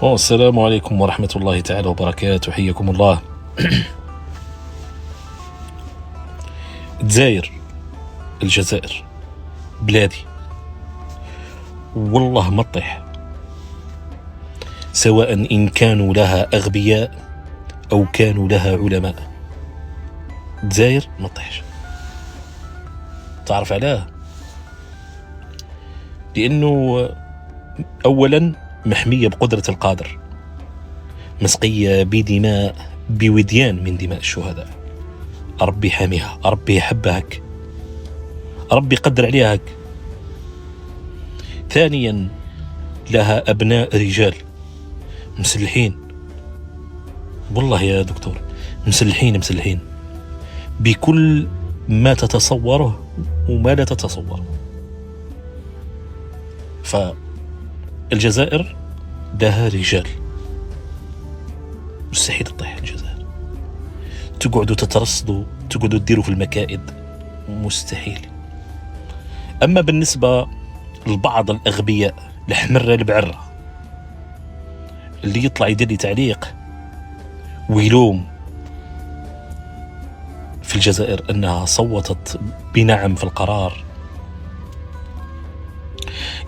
السلام عليكم ورحمة الله تعالى وبركاته، حياكم الله. الجزائر، الجزائر بلادي، والله ما تطيح، سواء إن كانوا لها أغبياء أو كانوا لها علماء. الجزائر ما تطيحش. تعرف علاه؟ لأنه أولا محمية بقدرة القادر، مسقية بدماء، بوديان من دماء الشهداء. ربي حاميها، ربي يحبها هك، ربي يقدر عليها هك. ثانيا لها أبناء رجال مسلحين، والله يا دكتور مسلحين بكل ما تتصوره وما لا تتصوره. فالجزائر لها رجال، مستحيل تطيح الجزائر. تقعدوا تترصدوا، تقعدوا تديروا في المكائد، مستحيل. أما بالنسبة لبعض الأغبياء الحمرة البعرة اللي يطلع يدير لي تعليق ويلوم في الجزائر أنها صوتت بنعم في القرار،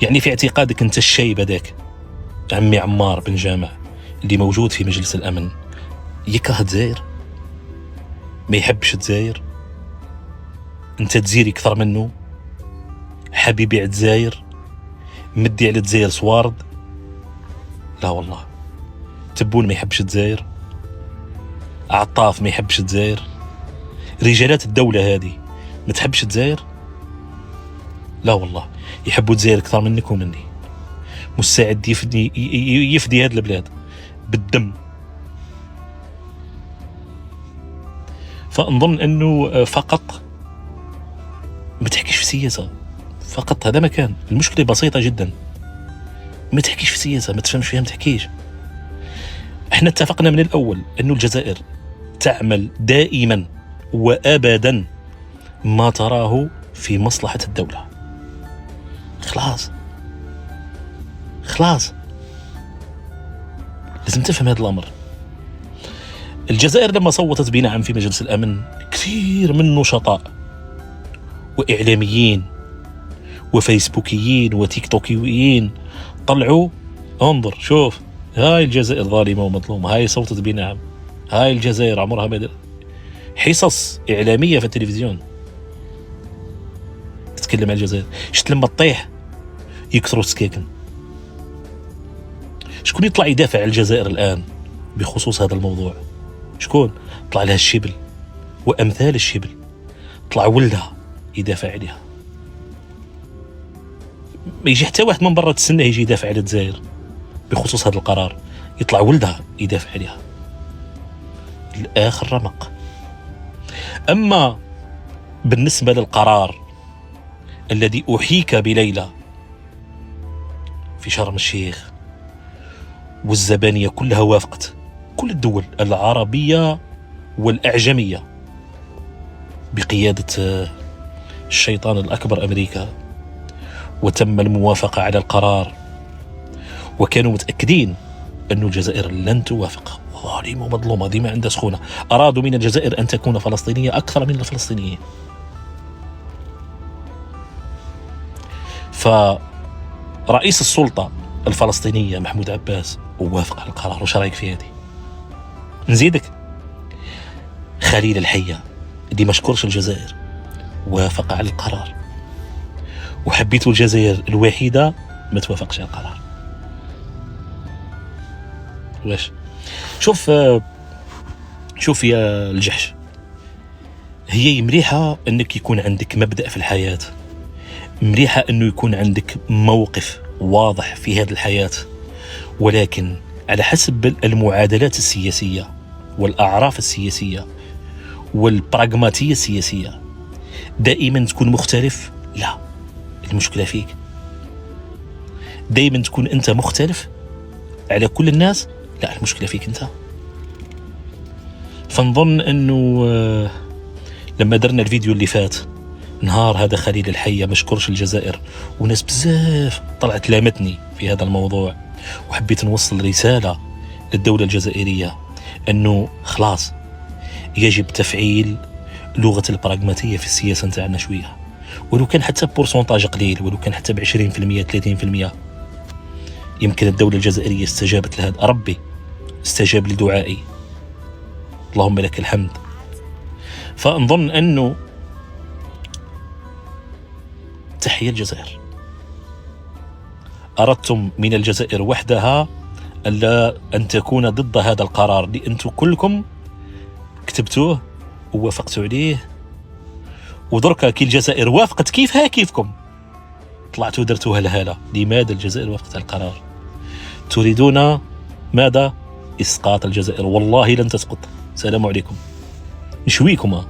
يعني في اعتقادك أنت الشيب هذاك عمي عمار بن جامع اللي موجود في مجلس الأمن يكره الجزائر؟ ما يحبش الجزائر؟ أنت تزيري أكثر منه؟ حبيبي على الجزائر، مدي على الجزائر صوارد؟ لا والله. تبون ما يحبش الجزائر، عطاف ما يحبش الجزائر، رجالات الدولة هذه ما تحبش الجزائر؟ لا والله، يحبوا الجزائر أكثر منك ومني. مستعد يفدي هذه البلاد بالدم. فنظن أنه فقط ما تحكيش في سياسة، فقط هذا مكان. المشكلة بسيطة جدا، ما تحكيش في سياسة، ما تفهمش فيها، ما تحكيش. احنا اتفقنا من الأول أنه الجزائر تعمل دائما وأبدا ما تراه في مصلحة الدولة. خلاص لازم تفهم هذا الأمر. الجزائر لما صوتت بنعم في مجلس الأمن، كثير من نشطاء وإعلاميين وفيسبوكيين وتيك-توكيين طلعوا انظر شوف، هاي الجزائر ظالمة ومظلومة، هاي صوتت بنعم، هاي الجزائر عمرها ما حصص إعلامية في التلفزيون تتكلم عن الجزائر. شت لما تطيح يكثروا السكاكن. شكون يطلع يدافع عن الجزائر الآن بخصوص هذا الموضوع؟ شكون طلع لها؟ الشبل وأمثال الشبل، طلع ولدها يدافع عليها. ما يجي حتى واحد من برا تسنى يجي يدافع على الجزائر بخصوص هذا القرار، يطلع ولدها يدافع عليها. الآخر رمق. أما بالنسبة للقرار الذي أحيك بليلة في شرم الشيخ والزبانية كلها وافقت، كل الدول العربية والأعجمية بقيادة الشيطان الأكبر أمريكا، وتم الموافقة على القرار، وكانوا متأكدين أن الجزائر لن توافق، ظالمة ومظلومة، دي ما عندها سخونة. أرادوا من الجزائر أن تكون فلسطينية أكثر من الفلسطينيين. فرئيس السلطة الفلسطينية محمود عباس ووافق على القرار. وش رأيك في هذه؟ نزيدك خليل الحية دي مشكورش الجزائر، وافق على القرار، وحبيتوا الجزائر الوحيدة ما توافقش على القرار. واش شوف يا الجحش، هي مليحة انك يكون عندك مبدأ في الحياة، مليحة انه يكون عندك موقف واضح في هذه الحياة، ولكن على حسب المعادلات السياسية والأعراف السياسية والبراغماتية السياسية دائما تكون مختلف. لا، المشكلة فيك. دائما تكون أنت مختلف على كل الناس، لا، المشكلة فيك أنت. فنظن أنه لما درنا الفيديو اللي فات نهار هذا خليل الحية مشكورش الجزائر، وناس بزاف طلعت لامتني في هذا الموضوع، وحبيت نوصل رسالة للدولة الجزائرية أنه خلاص يجب تفعيل لغة البراغماتية في السياسة نتاعنا شوية، ولو كان حتى بورسونتاج قليل، ولو كان حتى ب20% 30%. يمكن الدولة الجزائرية استجابت لهذا، ربي استجاب لدعائي، اللهم لك الحمد. فنظن أنه تحية الجزائر. أردتم من الجزائر وحدها ألا أن تكون ضد هذا القرار اللي أنتم كلكم كتبتوه ووافقتوا عليه، ودركا كي الجزائر وافقت كيفكم طلعتوا درتوا هالهالة. لماذا الجزائر وافقت على القرار؟ تريدون ماذا؟ إسقاط الجزائر. والله لن تسقط. السلام عليكم. نشويكم.